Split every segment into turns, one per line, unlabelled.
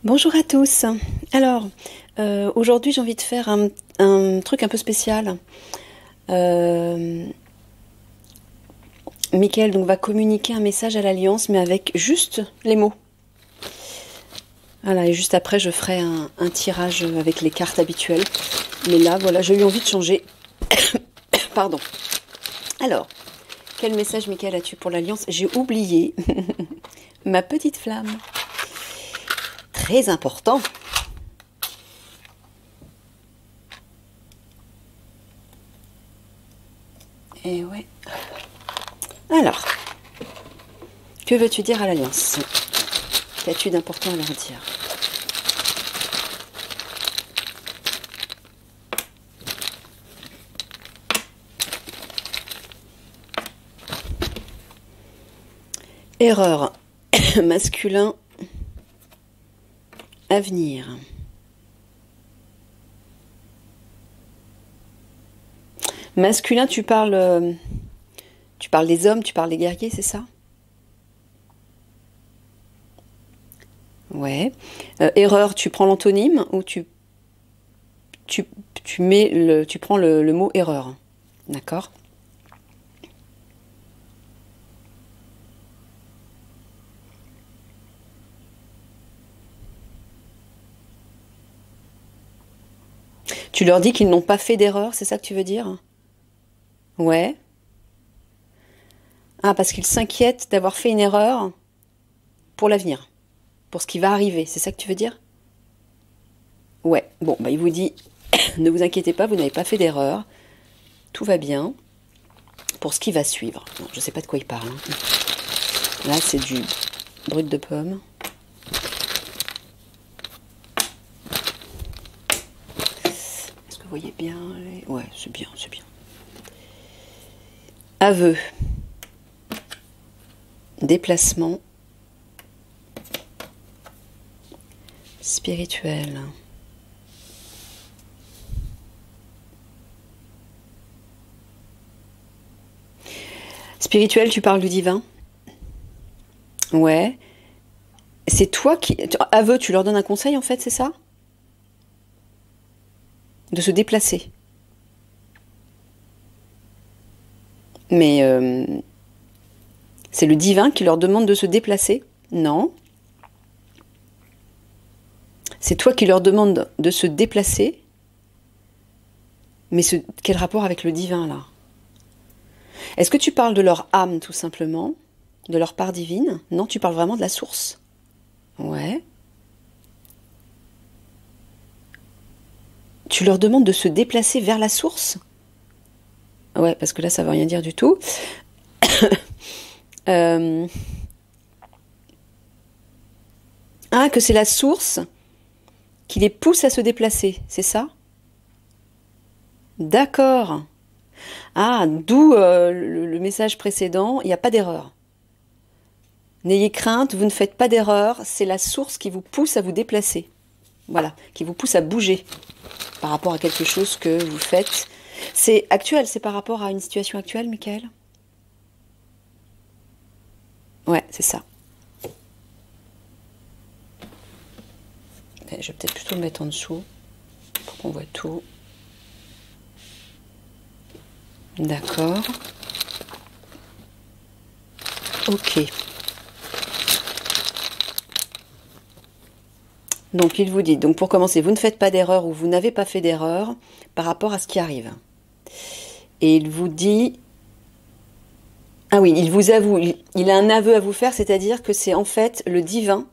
Bonjour à tous. Alors, aujourd'hui j'ai envie de faire un truc un peu spécial. Euh, Michael donc va communiquer un message à l'Alliance, mais avec juste les mots. Voilà, et juste après je ferai un tirage avec les cartes habituelles. Mais là, voilà, j'ai eu envie de changer. Pardon. Alors, quel message, Michael, as-tu pour l'Alliance? J'ai oublié ma petite flamme. Très important. Et ouais. Alors, que veux-tu dire à l'Alliance? Qu'as-tu d'important à leur dire? Erreur. Masculin. Avenir. Masculin, tu parles des hommes, tu parles des guerriers, c'est ça? Ouais. Erreur, tu prends l'antonyme ou tu, tu prends le mot erreur. D'accord? Tu leur dis qu'ils n'ont pas fait d'erreur, c'est ça que tu veux dire? Ouais. Ah, parce qu'ils s'inquiètent d'avoir fait une erreur pour l'avenir, pour ce qui va arriver, c'est ça que tu veux dire? Ouais. Bon, bah il vous dit, ne vous inquiétez pas, vous n'avez pas fait d'erreur, tout va bien pour ce qui va suivre. Non, je sais pas de quoi il parle, hein. Là, c'est du brut de pomme. Est-ce que vous voyez bien Ouais, c'est bien, c'est bien. Aveu. Déplacement. Spirituel. Spirituel, tu parles du divin? Ouais. C'est toi qui... Aveu, tu leur donnes un conseil en fait, c'est ça? De se déplacer. Mais c'est le divin qui leur demande de se déplacer? Non. C'est toi qui leur demande de se déplacer. Mais quel rapport avec le divin là? Est-ce que tu parles de leur âme tout simplement? De leur part divine? Non, tu parles vraiment de la source. Ouais. Tu leur demandes de se déplacer vers la source? Ouais, parce que là, ça veut rien dire du tout. Euh, Ah, que c'est la source qui les pousse à se déplacer, c'est ça? D'accord. Ah, d'où le message précédent, il n'y a pas d'erreur. N'ayez crainte, vous ne faites pas d'erreur, c'est la source qui vous pousse à vous déplacer. Voilà, qui vous pousse à bouger par rapport à quelque chose que vous faites. C'est actuel, c'est par rapport à une situation actuelle, Michael? Ouais, c'est ça. Je vais peut-être plutôt le mettre en dessous pour qu'on voit tout. D'accord. Ok. Donc il vous dit, donc pour commencer, vous ne faites pas d'erreur ou vous n'avez pas fait d'erreur par rapport à ce qui arrive. Et il vous dit, ah oui, il vous avoue, il a un aveu à vous faire, c'est-à-dire que c'est en fait le divin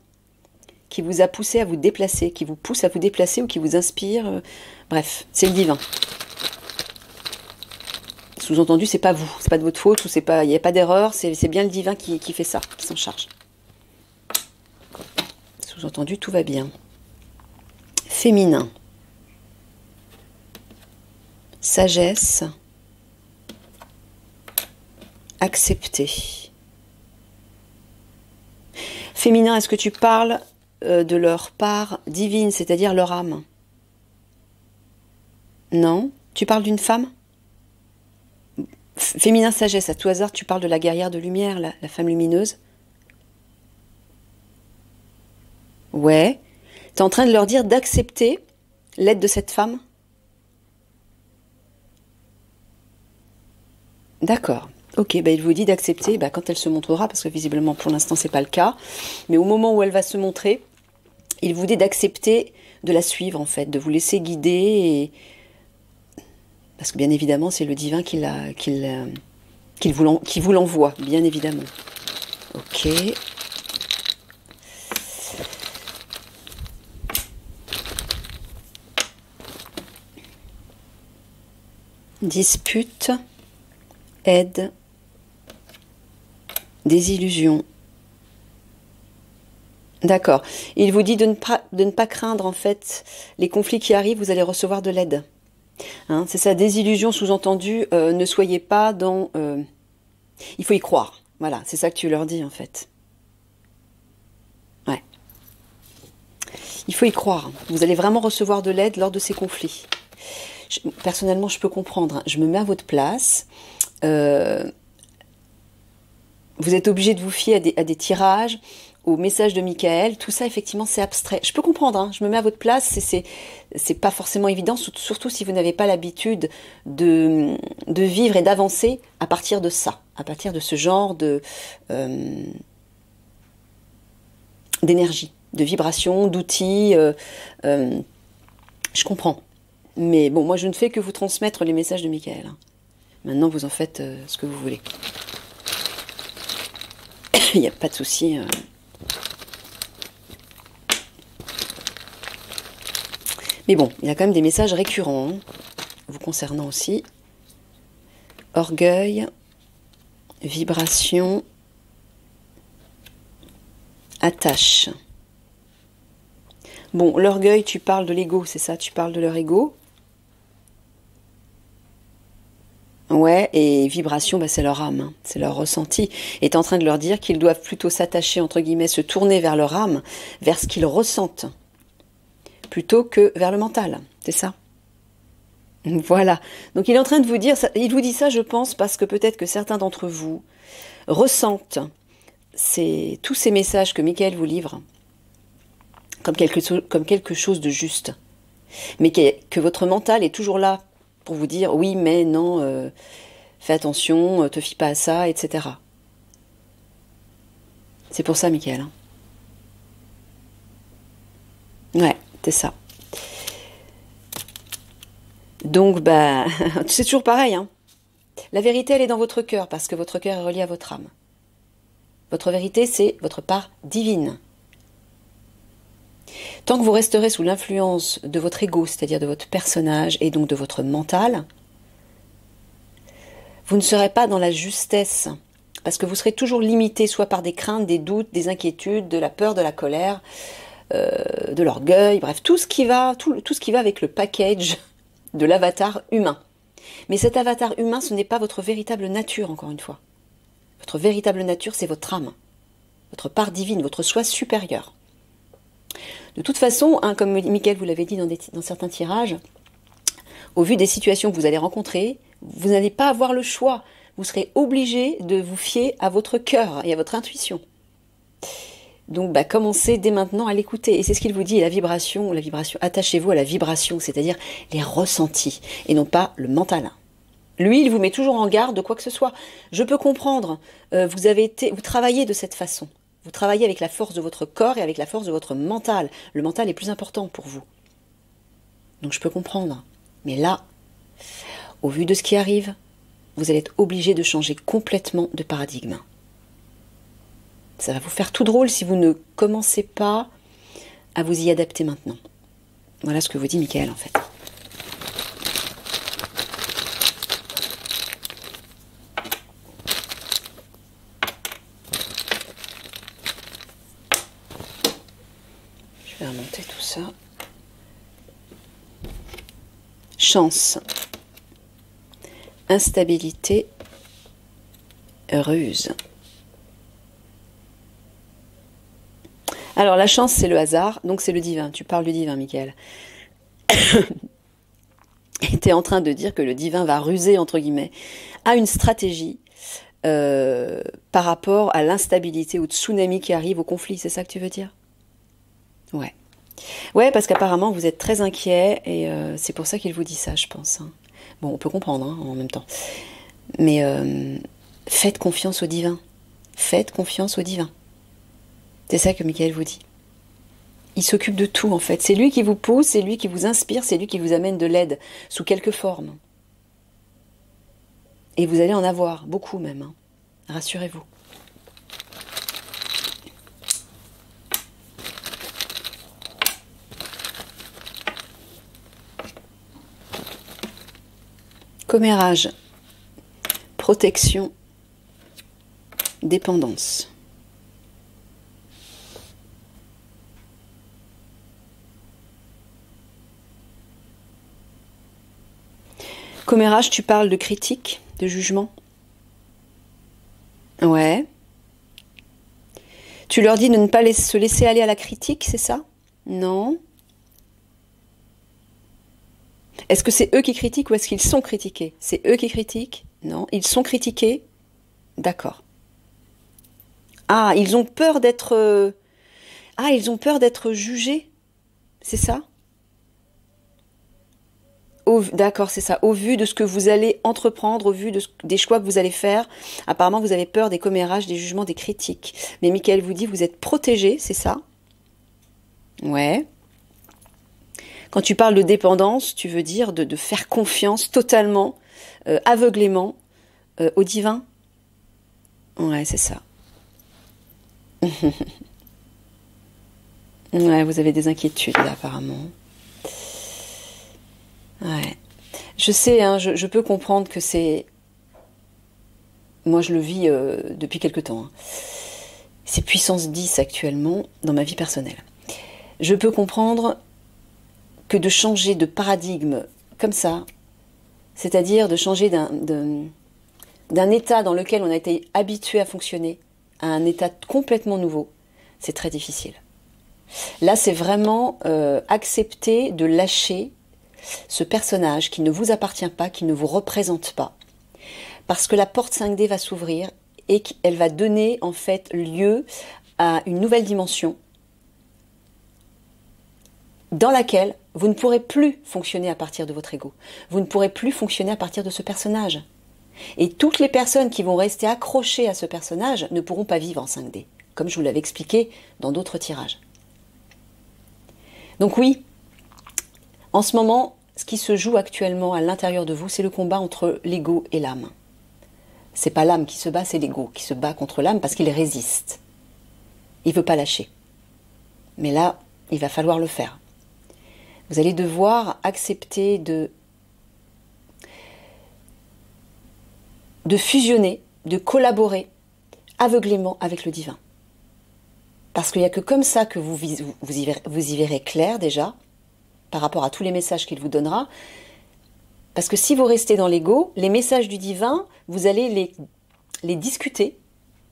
qui vous a poussé à vous déplacer, qui vous pousse à vous déplacer ou qui vous inspire. Bref, c'est le divin. Sous-entendu, c'est pas vous, c'est pas de votre faute ou c'est pas, il n'y a pas d'erreur, c'est bien le divin qui fait ça, qui s'en charge. Sous-entendu, tout va bien. Féminin. Sagesse. Accepter. Féminin, est-ce que tu parles de leur part divine, c'est-à-dire leur âme? Non? Tu parles d'une femme? Féminin sagesse, à tout hasard, tu parles de la guerrière de lumière, la femme lumineuse? Ouais. Tu es en train de leur dire d'accepter l'aide de cette femme? D'accord. Ok, bah il vous dit d'accepter quand elle se montrera, parce que visiblement pour l'instant c'est pas le cas, mais au moment où elle va se montrer, il vous dit d'accepter de la suivre en fait, de vous laisser guider, parce que bien évidemment c'est le divin qui vous l'envoie, bien évidemment. Ok. Dispute, aide, désillusion. D'accord. Il vous dit de ne pas craindre en fait les conflits qui arrivent, vous allez recevoir de l'aide. Hein, c'est ça, désillusion sous-entendu, ne soyez pas dans... il faut y croire. Voilà, c'est ça que tu leur dis en fait. Ouais. Il faut y croire. Vous allez vraiment recevoir de l'aide lors de ces conflits. Personnellement, je peux comprendre. Hein. Je me mets à votre place. Vous êtes obligé de vous fier à des tirages, aux messages de Michael. Tout ça, effectivement, c'est abstrait. Je peux comprendre. Hein. Je me mets à votre place. C'est pas forcément évident, surtout si vous n'avez pas l'habitude de vivre et d'avancer à partir de ça, à partir de ce genre d'énergie, de vibration, d'outils. Je comprends. Mais bon, moi je ne fais que vous transmettre les messages de Michael. Hein. Maintenant, vous en faites ce que vous voulez. Il n'y a pas de souci. Mais bon, il y a quand même des messages récurrents, hein, vous concernant aussi. Orgueil, vibration, attache. Bon, l'orgueil, tu parles de l'ego, c'est ça? Tu parles de leur ego? Ouais, et vibration, c'est leur âme, hein, c'est leur ressenti. Et tu es en train de leur dire qu'ils doivent plutôt s'attacher, entre guillemets, se tourner vers leur âme, vers ce qu'ils ressentent, plutôt que vers le mental, c'est ça? Voilà. Donc il est en train de vous dire, il vous dit ça, je pense, parce que peut-être que certains d'entre vous ressentent tous ces messages que Michael vous livre comme quelque chose de juste. Mais que votre mental est toujours là pour vous dire oui, mais non, fais attention, te fie pas à ça, etc. C'est pour ça, Michael. Hein. Ouais, c'est ça. Donc, c'est toujours pareil. Hein. La vérité, elle est dans votre cœur, parce que votre cœur est relié à votre âme. Votre vérité, c'est votre part divine. Tant que vous resterez sous l'influence de votre ego, c'est-à-dire de votre personnage et donc de votre mental, vous ne serez pas dans la justesse, parce que vous serez toujours limité soit par des craintes, des doutes, des inquiétudes, de la peur, de la colère, de l'orgueil, bref, tout ce qui va avec le package de l'avatar humain. Mais cet avatar humain, ce n'est pas votre véritable nature, encore une fois. Votre véritable nature, c'est votre âme, votre part divine, votre soi supérieur. De toute façon, hein, comme Michael vous l'avait dit dans certains tirages, au vu des situations que vous allez rencontrer, vous n'allez pas avoir le choix. Vous serez obligé de vous fier à votre cœur et à votre intuition. Donc commencez dès maintenant à l'écouter. Et c'est ce qu'il vous dit, la vibration, attachez-vous à la vibration, c'est-à-dire les ressentis, et non pas le mental. Lui, il vous met toujours en garde de quoi que ce soit. Je peux comprendre, vous travaillez de cette façon. Vous travaillez avec la force de votre corps et avec la force de votre mental. Le mental est plus important pour vous. Donc je peux comprendre. Mais là, au vu de ce qui arrive, vous allez être obligé de changer complètement de paradigme. Ça va vous faire tout drôle si vous ne commencez pas à vous y adapter maintenant. Voilà ce que vous dit Michael en fait. Je vais remonter tout ça. Chance, instabilité, ruse. Alors la chance c'est le hasard, donc c'est le divin. Tu parles du divin, Michael. Et tu es en train de dire que le divin va ruser, entre guillemets, à une stratégie par rapport à l'instabilité, au tsunami qui arrive, au conflit, c'est ça que tu veux dire? Ouais. Ouais, parce qu'apparemment, vous êtes très inquiet et c'est pour ça qu'il vous dit ça, je pense. Hein. Bon, on peut comprendre hein, en même temps. Mais faites confiance au divin. Faites confiance au divin. C'est ça que Michael vous dit. Il s'occupe de tout, en fait. C'est lui qui vous pousse, c'est lui qui vous inspire, c'est lui qui vous amène de l'aide, sous quelque forme. Et vous allez en avoir, beaucoup même. Hein. Rassurez-vous. Commérage, protection, dépendance. Commérage, tu parles de critique, de jugement? Ouais. Tu leur dis de ne pas se laisser aller à la critique, c'est ça? Non. Est-ce que c'est eux qui critiquent ou est-ce qu'ils sont critiqués? C'est eux qui critiquent? Non. Ils sont critiqués? D'accord. Ah, ils ont peur d'être... Ah, ils ont peur d'être jugés? C'est ça? D'accord, c'est ça. Au vu de ce que vous allez entreprendre, au vu des choix que vous allez faire, apparemment vous avez peur des commérages, des jugements, des critiques. Mais Michael vous dit, vous êtes protégé, c'est ça? Ouais. Quand tu parles de dépendance, tu veux dire de faire confiance totalement, aveuglément, au divin? Ouais, c'est ça. Ouais, vous avez des inquiétudes là, apparemment. Ouais. Je sais, hein, je peux comprendre que c'est... Moi, je le vis depuis quelque temps. Hein. C'est puissance 10 actuellement dans ma vie personnelle. Je peux comprendre que de changer de paradigme comme ça, c'est-à-dire de changer d'un état dans lequel on a été habitué à fonctionner à un état complètement nouveau, c'est très difficile. Là, c'est vraiment accepter de lâcher ce personnage qui ne vous appartient pas, qui ne vous représente pas. Parce que la porte 5D va s'ouvrir et qu'elle va donner en fait lieu à une nouvelle dimension dans laquelle vous ne pourrez plus fonctionner à partir de votre ego. Vous ne pourrez plus fonctionner à partir de ce personnage. Et toutes les personnes qui vont rester accrochées à ce personnage ne pourront pas vivre en 5D, comme je vous l'avais expliqué dans d'autres tirages. Donc oui, en ce moment, ce qui se joue actuellement à l'intérieur de vous, c'est le combat entre l'ego et l'âme. C'est pas l'âme qui se bat, c'est l'ego qui se bat contre l'âme parce qu'il résiste. Il ne veut pas lâcher. Mais là, il va falloir le faire. Vous allez devoir accepter de fusionner, de collaborer aveuglément avec le divin. Parce qu'il n'y a que comme ça que vous y verrez clair déjà, par rapport à tous les messages qu'il vous donnera. Parce que si vous restez dans l'ego, les messages du divin, vous allez les discuter,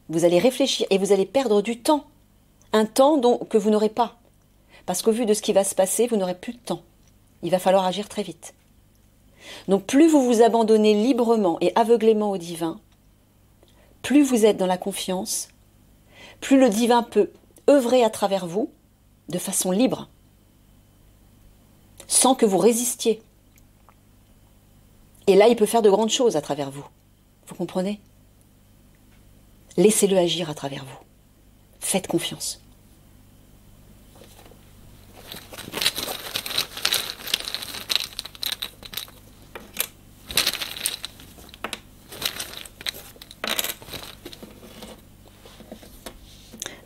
vous allez réfléchir et vous allez perdre du temps. Un temps que vous n'aurez pas. Parce qu'au vu de ce qui va se passer, vous n'aurez plus de temps. Il va falloir agir très vite. Donc plus vous vous abandonnez librement et aveuglément au divin, plus vous êtes dans la confiance, plus le divin peut œuvrer à travers vous de façon libre, sans que vous résistiez. Et là, il peut faire de grandes choses à travers vous. Vous comprenez? Laissez-le agir à travers vous. Faites confiance.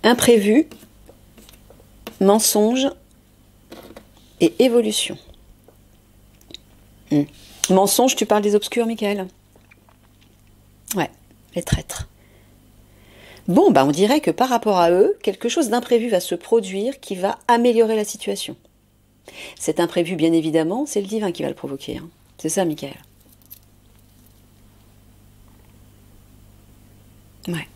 Imprévu, mensonge et évolution. Mensonge, tu parles des obscurs, Michael? Ouais, les traîtres. Bon, on dirait que par rapport à eux, quelque chose d'imprévu va se produire qui va améliorer la situation. Cet imprévu, bien évidemment, c'est le divin qui va le provoquer. Hein. C'est ça, Michael? Ouais.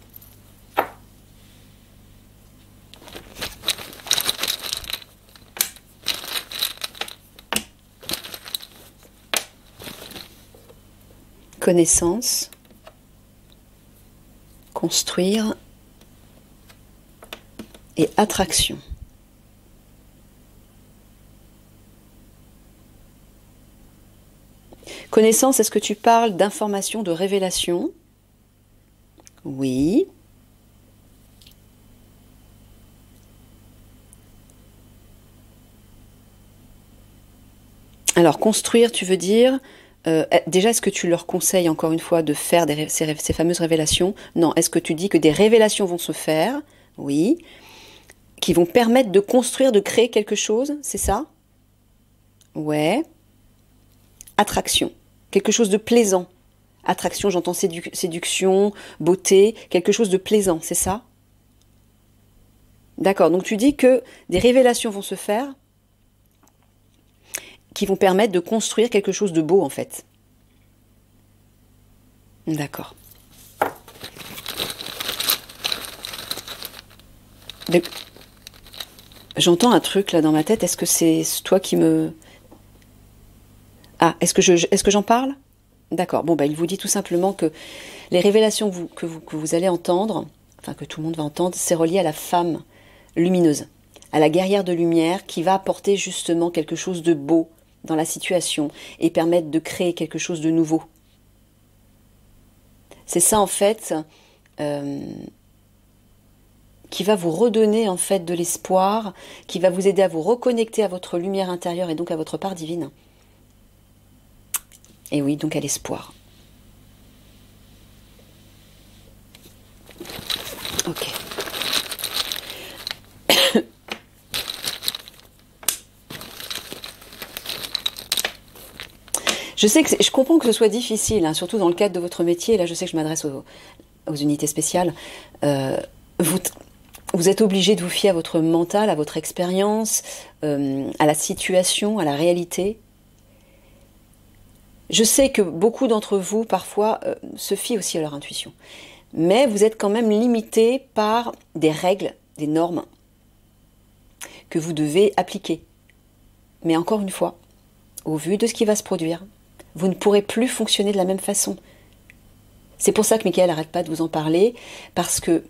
Connaissance, construire et attraction. Connaissance, est-ce que tu parles d'information, de révélation? Oui. Alors, construire, tu veux dire, déjà, est-ce que tu leur conseilles encore une fois de faire ces fameuses révélations? Non. Est-ce que tu dis que des révélations vont se faire? Oui. Qui vont permettre de construire, de créer quelque chose, c'est ça? Ouais. Attraction. Quelque chose de plaisant. Attraction, j'entends séduction, beauté, quelque chose de plaisant, c'est ça? D'accord. Donc tu dis que des révélations vont se faire qui vont permettre de construire quelque chose de beau en fait. D'accord. Mais j'entends un truc là dans ma tête. Est-ce que c'est toi qui me... Ah, est-ce que j'en parle? D'accord. Bon, bah, il vous dit tout simplement que les révélations que vous allez entendre, enfin que tout le monde va entendre, c'est relié à la femme lumineuse, à la guerrière de lumière qui va apporter justement quelque chose de beau dans la situation et permettre de créer quelque chose de nouveau. C'est ça en fait qui va vous redonner en fait de l'espoir, qui va vous aider à vous reconnecter à votre lumière intérieure et donc à votre part divine. Et oui, donc à l'espoir. Ok. Je sais que je comprends que ce soit difficile, hein, surtout dans le cadre de votre métier. Là, je sais que je m'adresse aux unités spéciales. Vous, vous êtes obligé de vous fier à votre mental, à votre expérience, à la situation, à la réalité. Je sais que beaucoup d'entre vous, parfois, se fient aussi à leur intuition. Mais vous êtes quand même limité par des règles, des normes que vous devez appliquer. Mais encore une fois, au vu de ce qui va se produire, vous ne pourrez plus fonctionner de la même façon. C'est pour ça que Michael n'arrête pas de vous en parler, parce que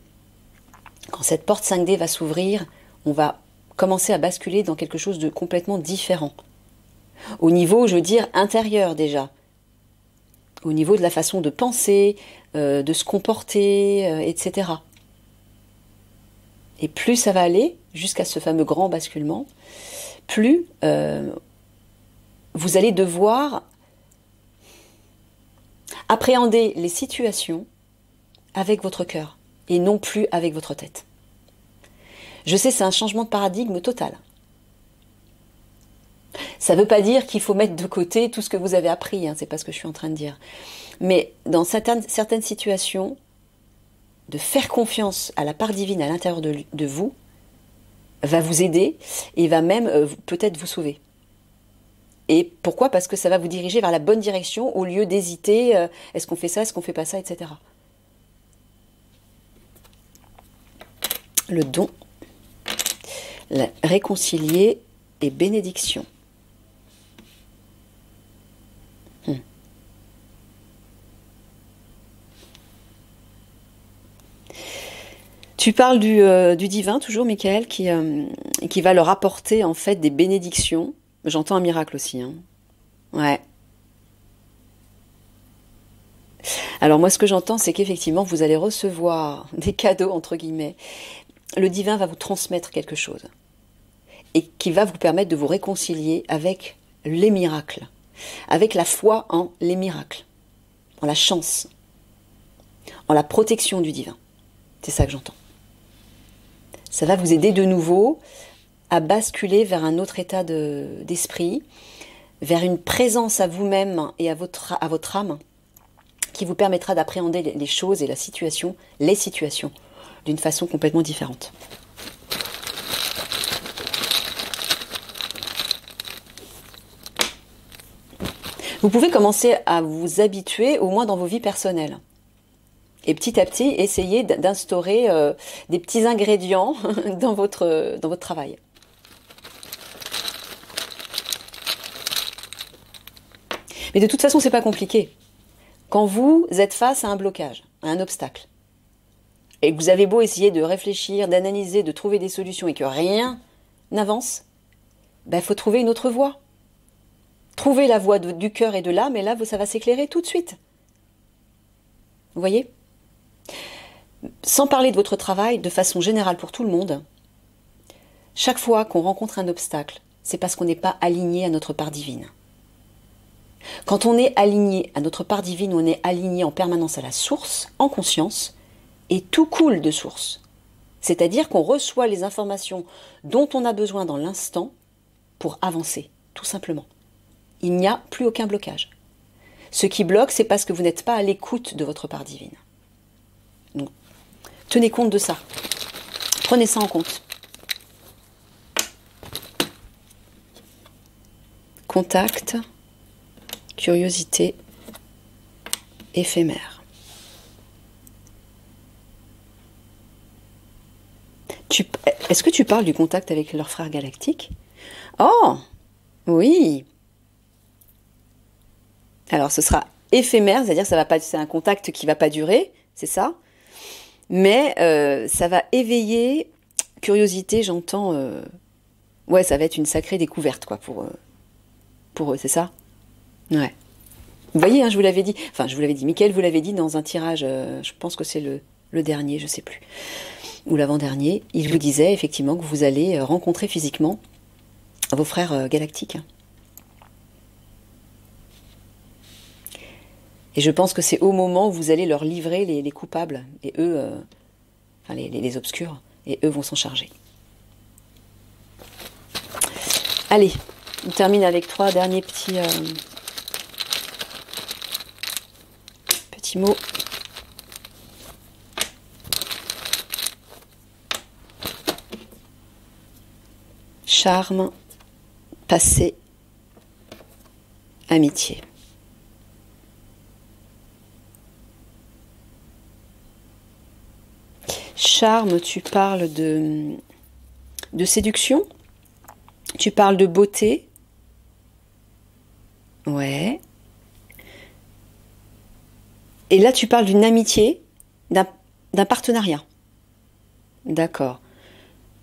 quand cette porte 5D va s'ouvrir, on va commencer à basculer dans quelque chose de complètement différent. Au niveau, je veux dire, intérieur déjà. Au niveau de la façon de penser, de se comporter, etc. Et plus ça va aller, jusqu'à ce fameux grand basculement, plus vous allez devoir appréhender les situations avec votre cœur et non plus avec votre tête. Je sais, c'est un changement de paradigme total. Ça ne veut pas dire qu'il faut mettre de côté tout ce que vous avez appris, hein, c'est pas ce que je suis en train de dire. Mais dans certaines situations, de faire confiance à la part divine à l'intérieur de vous va vous aider et va même peut-être vous sauver. Et pourquoi? Parce que ça va vous diriger vers la bonne direction au lieu d'hésiter, est-ce qu'on fait ça, est-ce qu'on fait pas ça, etc. Le don, la réconcilier et bénédiction. Tu parles du divin, toujours, Michael, qui va leur apporter en fait des bénédictions. J'entends un miracle aussi. Hein. Ouais. Alors moi, ce que j'entends, c'est qu'effectivement, vous allez recevoir des cadeaux, entre guillemets. Le divin va vous transmettre quelque chose. Et qui va vous permettre de vous réconcilier avec les miracles. Avec la foi en les miracles. En la chance. En la protection du divin. C'est ça que j'entends. Ça va vous aider de nouveau à basculer vers un autre état d'esprit, vers une présence à vous-même et à votre âme, qui vous permettra d'appréhender les choses et les situations, d'une façon complètement différente. Vous pouvez commencer à vous habituer, au moins dans vos vies personnelles. Et petit à petit, essayer d'instaurer des petits ingrédients dans votre travail. Mais de toute façon, c'est pas compliqué. Quand vous êtes face à un blocage, à un obstacle, et que vous avez beau essayer de réfléchir, d'analyser, de trouver des solutions et que rien n'avance, il faut trouver une autre voie. Trouvez la voie du cœur et de l'âme, et là, ça va s'éclairer tout de suite. Vous voyez? Sans parler de votre travail, de façon générale pour tout le monde, chaque fois qu'on rencontre un obstacle, c'est parce qu'on n'est pas aligné à notre part divine. Quand on est aligné à notre part divine, on est aligné en permanence à la source, en conscience, et tout coule de source. C'est-à-dire qu'on reçoit les informations dont on a besoin dans l'instant pour avancer, tout simplement. Il n'y a plus aucun blocage. Ce qui bloque, c'est parce que vous n'êtes pas à l'écoute de votre part divine. Donc, tenez compte de ça. Prenez ça en compte. Contact, curiosité, éphémère. Est-ce que tu parles du contact avec leur frère galactique? Oh, oui. Alors, ce sera éphémère, c'est-à-dire que c'est un contact qui ne va pas durer, c'est ça. Mais ça va éveiller curiosité, j'entends. Ouais, ça va être une sacrée découverte, quoi, pour eux, c'est ça? Ouais. Vous voyez, hein, je vous l'avais dit. Enfin, je vous l'avais dit. Mickaël vous l'avait dit dans un tirage, je pense que c'est le dernier, je ne sais plus. Ou l'avant-dernier. Il vous disait effectivement que vous allez rencontrer physiquement vos frères galactiques. Et je pense que c'est au moment où vous allez leur livrer les coupables, et eux, enfin les obscurs, et eux vont s'en charger. Allez, on termine avec 3 derniers petits mots. Charme, passé, amitié. Charme, tu parles de séduction, tu parles de beauté, ouais. Et là, tu parles d'une amitié, d'un partenariat. D'accord.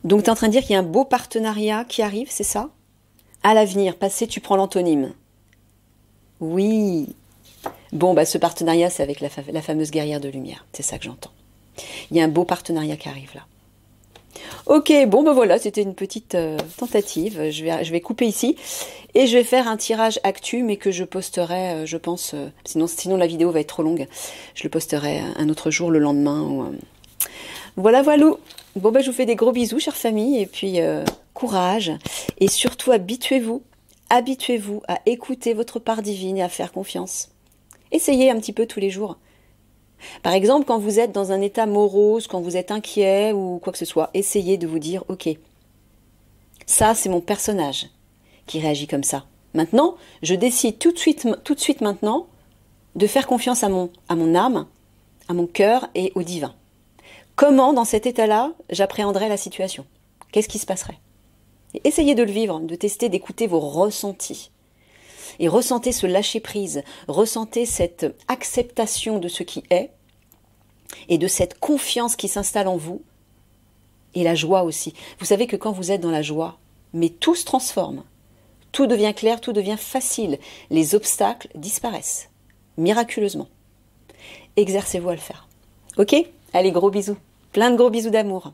Donc, tu es en train de dire qu'il y a un beau partenariat qui arrive, c'est ça? À l'avenir, passé, tu prends l'antonyme. Oui. Bon, bah, ce partenariat, c'est avec la fameuse guerrière de lumière. C'est ça que j'entends. Il y a un beau partenariat qui arrive là. Ok, bon ben voilà, c'était une petite tentative. Je vais couper ici et je vais faire un tirage actu, mais que je posterai, je pense, sinon la vidéo va être trop longue. Je le posterai un autre jour, le lendemain. Voilà, voilà. Bon ben je vous fais des gros bisous, chère famille, et puis courage. Et surtout, habituez-vous à écouter votre part divine et à faire confiance. Essayez un petit peu tous les jours. Par exemple, quand vous êtes dans un état morose, quand vous êtes inquiet ou quoi que ce soit, essayez de vous dire, ok, ça c'est mon personnage qui réagit comme ça. Maintenant, je décide tout de suite maintenant, de faire confiance à mon âme, à mon cœur et au divin. Comment, dans cet état-là, j'appréhenderais la situation? Qu'est-ce qui se passerait? Et essayez de le vivre, de tester, d'écouter vos ressentis. Et ressentez ce lâcher-prise, ressentez cette acceptation de ce qui est, et de cette confiance qui s'installe en vous, et la joie aussi. Vous savez que quand vous êtes dans la joie, mais tout se transforme, tout devient clair, tout devient facile, les obstacles disparaissent, miraculeusement. Exercez-vous à le faire. Ok? Allez, gros bisous, plein de gros bisous d'amour.